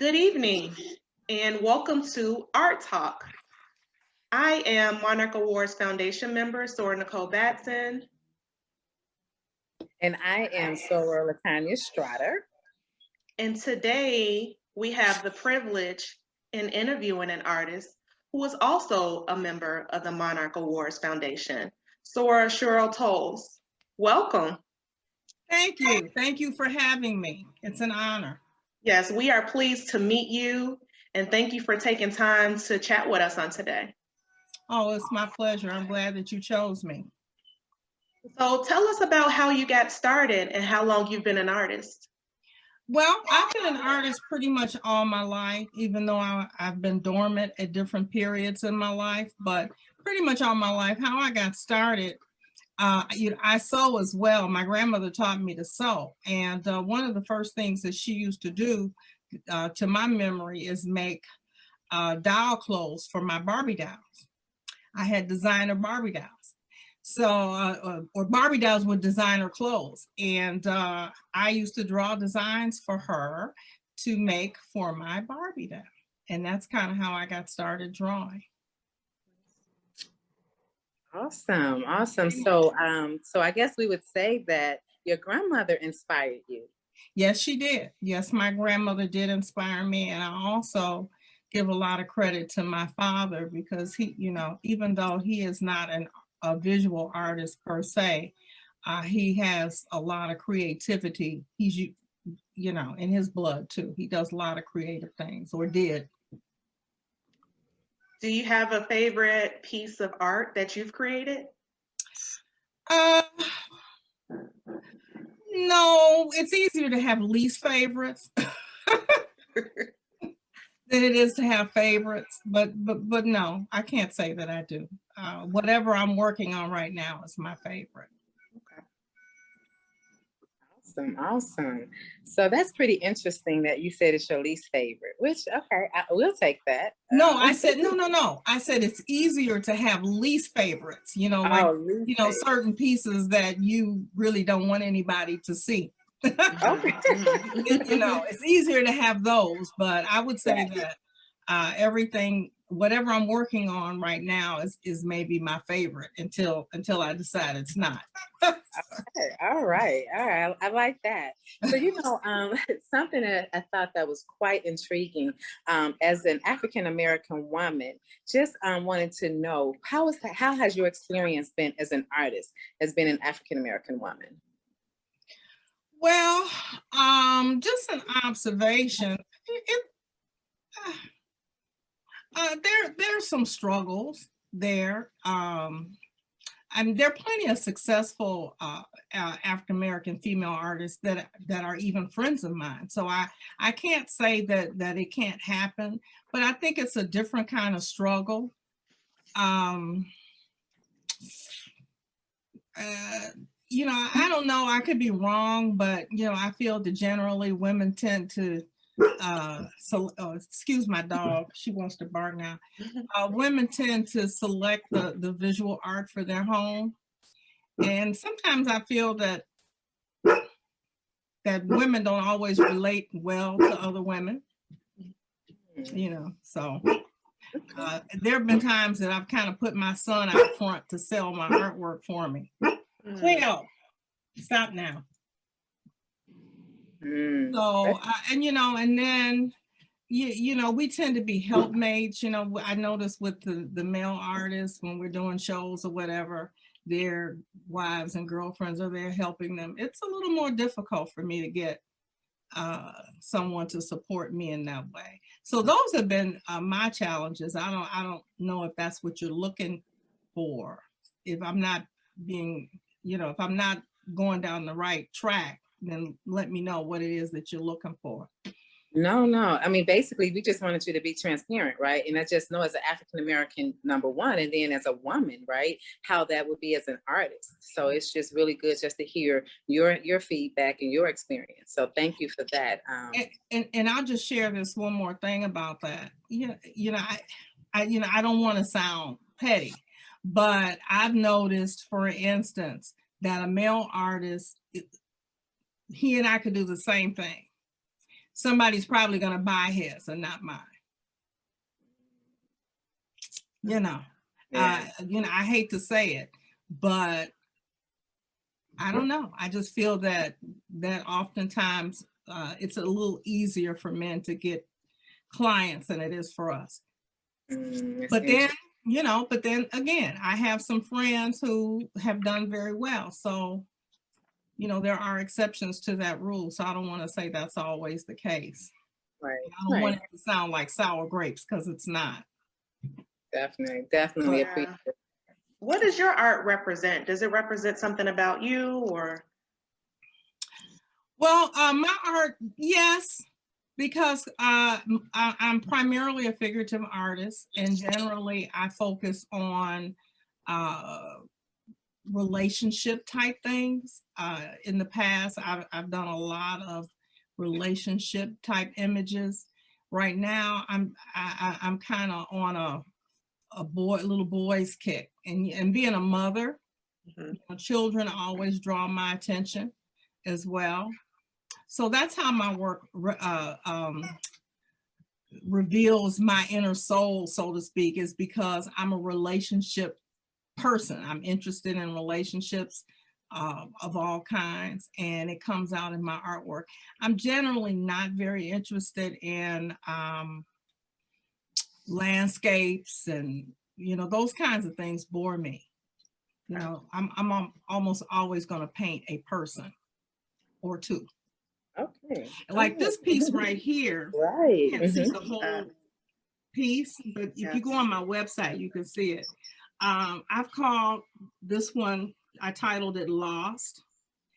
Good evening and welcome to Art Talk. I am Monarch Awards Foundation member Sora Nicole Batson. And I am Sora Latanya Strader. And today we have the privilege in interviewing an artist who is also a member of the Monarch Awards Foundation, Sora Cheryl Tolles. Welcome. Thank you. Thank you for having me. It's an honor. Yes, we are pleased to meet you and thank you for taking time to chat with us on today. Oh, it's my pleasure. I'm glad that you chose me. So tell us about how you got started and how long you've been an artist. Well, I've been an artist pretty much all my life, even though I've been dormant at different periods in my life, but pretty much all my life. How I got started, I sew as well. My grandmother taught me to sew. And one of the first things that she used to do, to my memory, is make doll clothes for my Barbie dolls. I had designer Barbie dolls. So, or Barbie dolls with designer clothes. And I used to draw designs for her to make for my Barbie doll. And that's kind of how I got started drawing. Awesome, awesome. So I guess we would say that your grandmother inspired you. Yes, she did. Yes, my grandmother did inspire me. And I also give a lot of credit to my father because he, even though he is not a visual artist per se, he has a lot of creativity. He's, in his blood too. He does a lot of creative things, or did. Do you have a favorite piece of art that you've created? No, it's easier to have least favorites than it is to have favorites. But no, I can't say that I do. Whatever I'm working on right now is my favorite. Okay. Awesome. So that's pretty interesting that you said it's your least favorite, which, okay, we'll take that. No, I said, no. I said it's easier to have least favorites, certain pieces that you really don't want anybody to see. Okay. It's easier to have those, but I would say that everything, whatever I'm working on right now is maybe my favorite until I decide it's not. Okay. All right. I like that. So, something that I thought that was quite intriguing, as an African-American woman, just wanted to know how has your experience been as an artist, as being an African-American woman? Well, just an observation. There's some struggles there. There are plenty of successful African-American female artists that are even friends of mine. So I can't say that it can't happen, but I think it's a different kind of struggle. I don't know, I could be wrong, but I feel that generally women tend to excuse my dog, she wants to bark now. Women tend to select the visual art for their home, and sometimes I feel that women don't always relate well to other women, so there have been times that I've kind of put my son out front to sell my artwork for me. Cleo, stop now. So, and then, we tend to be helpmates. I notice with the male artists, when we're doing shows or whatever, their wives and girlfriends are there helping them. It's a little more difficult for me to get someone to support me in that way. So those have been my challenges. I don't know if that's what you're looking for. If I'm not being, if I'm not going down the right track, then let me know what it is that you're looking for. No. I mean, basically, we just wanted you to be transparent, right? And I just know as an African-American, number one, and then as a woman, right, how that would be as an artist. So it's just really good just to hear your feedback and your experience. So thank you for that. And I'll just share this one more thing about that. I don't want to sound petty, but I've noticed, for instance, that a male artist, he and I could do the same thing. somebody's probably going to buy his and not mine. You know, Yeah. I hate to say it, but I don't know. I just feel that oftentimes it's a little easier for men to get clients than it is for us. That's But then, interesting. but then again, I have some friends who have done very well. So, there are exceptions to that rule. So I don't want to say that's always the case. Right. I don't want it to sound like sour grapes, because it's not. Definitely Yeah. appreciate it. What does your art represent? Does it represent something about you, or? Well, my art, yes, because I'm primarily a figurative artist, and generally I focus on relationship type things. In the past, I've done a lot of relationship type images. Right now, I'm kind of on a little boy's kick, and being a mother, children always draw my attention as well. So that's how my work reveals my inner soul, so to speak, is because I'm a relationship person. I'm interested in relationships of all kinds, and it comes out in my artwork. I'm generally not very interested in landscapes, and those kinds of things bore me. I'm almost always going to paint a person or two. Okay. Like this piece right here. Right. You can't see the whole piece, but if you go on my website, you can see it. I've called this one, I titled it Lost.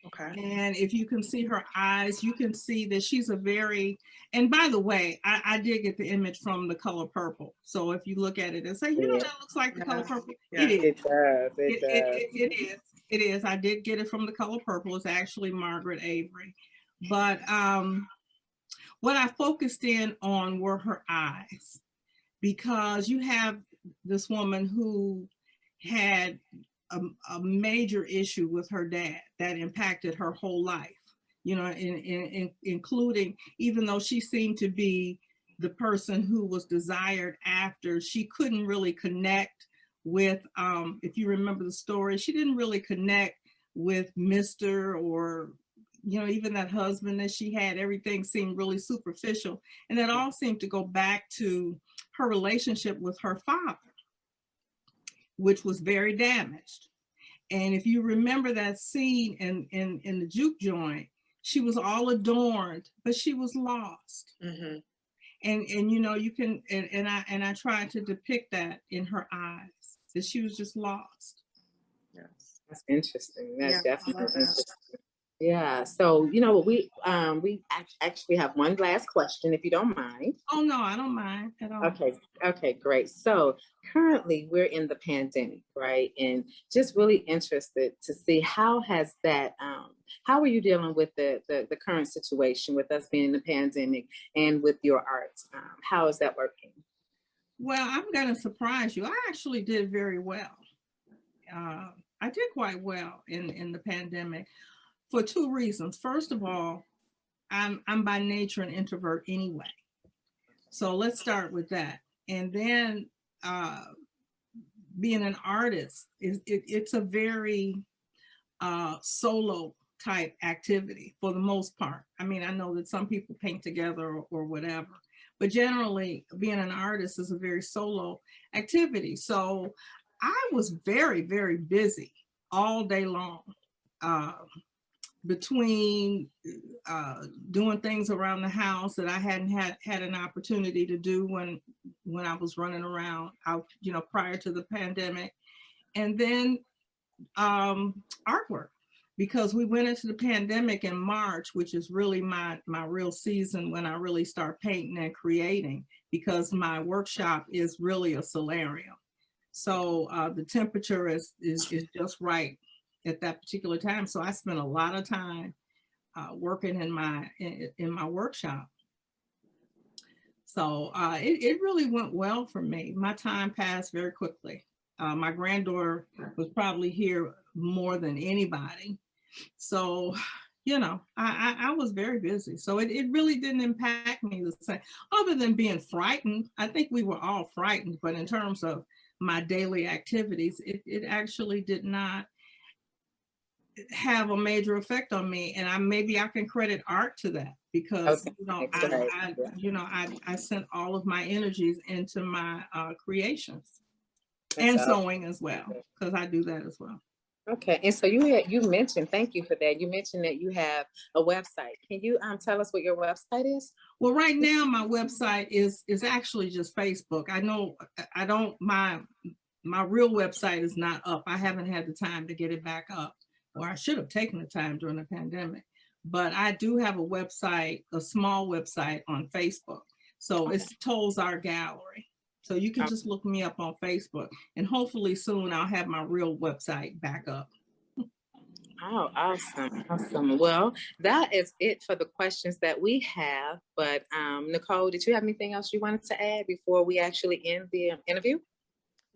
Okay. And if you can see her eyes, you can see that she's a very, and by the way, I did get the image from The Color Purple. So if you look at it and say, that looks like The Color Purple. It is. It does. It is. It is. I did get it from The Color Purple. It's actually Margaret Avery. But what I focused in on were her eyes, because you have this woman who had a major issue with her dad that impacted her whole life, including, even though she seemed to be the person who was desired after, she couldn't really connect with, if you remember the story, she didn't really connect with Mr. or, even that husband that she had. Everything seemed really superficial. And that all seemed to go back to her relationship with her father, which was very damaged. And if you remember that scene in the juke joint, she was all adorned, but she was lost. Mm-hmm. And you can, and I tried to depict that in her eyes, that she was just lost. Yes. That's interesting. That's definitely interesting. That. Yeah. So, we actually have one last question, if you don't mind. Oh, no, I don't mind at all. Okay, great. So currently we're in the pandemic, right? And just really interested to see how has that, how are you dealing with the current situation with us being in the pandemic and with your art? How is that working? Well, I'm going to surprise you. I actually did very well. I did quite well in the pandemic, for two reasons. First of all, I'm by nature an introvert anyway. So let's start with that. And then being an artist, it's a very solo type activity for the most part. I mean, I know that some people paint together or whatever, but generally being an artist is a very solo activity. So I was very, very busy all day long. Between doing things around the house that I hadn't had an opportunity to do when I was running around out, prior to the pandemic, and then artwork, because we went into the pandemic in March, which is really my real season when I really start painting and creating, because my workshop is really a solarium. So the temperature is just right at that particular time. So I spent a lot of time working in my workshop. So it really went well for me. My time passed very quickly. My granddaughter was probably here more than anybody. So, you know, I was very busy. So it really didn't impact me the same, other than being frightened. I think we were all frightened, but in terms of my daily activities, it actually did not have a major effect on me. And maybe I can credit art to that, because Okay, you know, right. I sent all of my energies into my creations That's and all. sewing as well, because I do that as well. Okay, and so you mentioned, thank you for that. You mentioned that you have a website. Can you tell us what your website is? Well, right now my website is actually just Facebook. I know I don't my real website is not up. I haven't had the time to get it back up, or I should have taken the time during the pandemic. But I do have a website, a small website on Facebook. So it's Toles Art Gallery. So you can just look me up on Facebook, and hopefully soon I'll have my real website back up. Oh, awesome. Awesome. Well, that is it for the questions that we have. But Nicole, did you have anything else you wanted to add before we actually end the interview?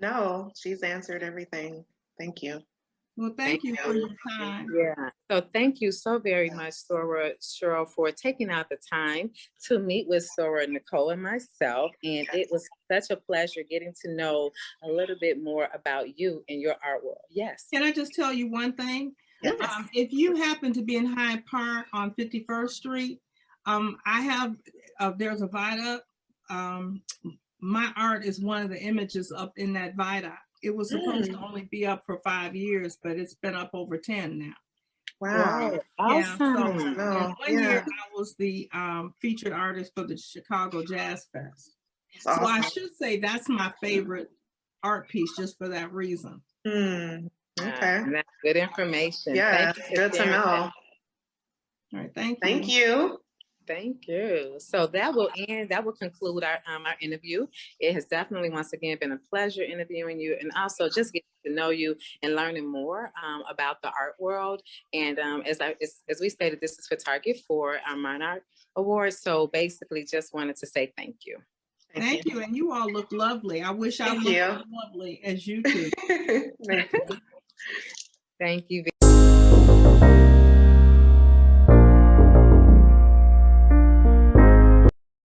No, she's answered everything. Thank you. Well, thank you for your time. Yeah. So thank you so very much, Sora Cheryl, for taking out the time to meet with Sora, Nicole, and myself. And it was such a pleasure getting to know a little bit more about you and your art world. Yes. Can I just tell you one thing? Yes. If you happen to be in Hyde Park on 51st Street, I have, there's a viaduct. My art is one of the images up in that viaduct. It was supposed to only be up for 5 years, but it's been up over 10 now. Wow. Awesome. Yeah, so No, one year I was the featured artist for the Chicago Jazz Fest. It's So I awesome. should say that's my favorite art piece, just for that reason. Okay. That's good information. Yeah, Thank you for good to sharing know. that. All right, thank you. Thank you. Thank you. So that will conclude our interview. It has definitely once again been a pleasure interviewing you, and also just getting to know you and learning more about the art world. And as we stated, this is for Target for our Monarch Awards. So basically, just wanted to say thank you. Thank you, and you all look lovely. I wish I looked as lovely as you do. Thank you. Thank you.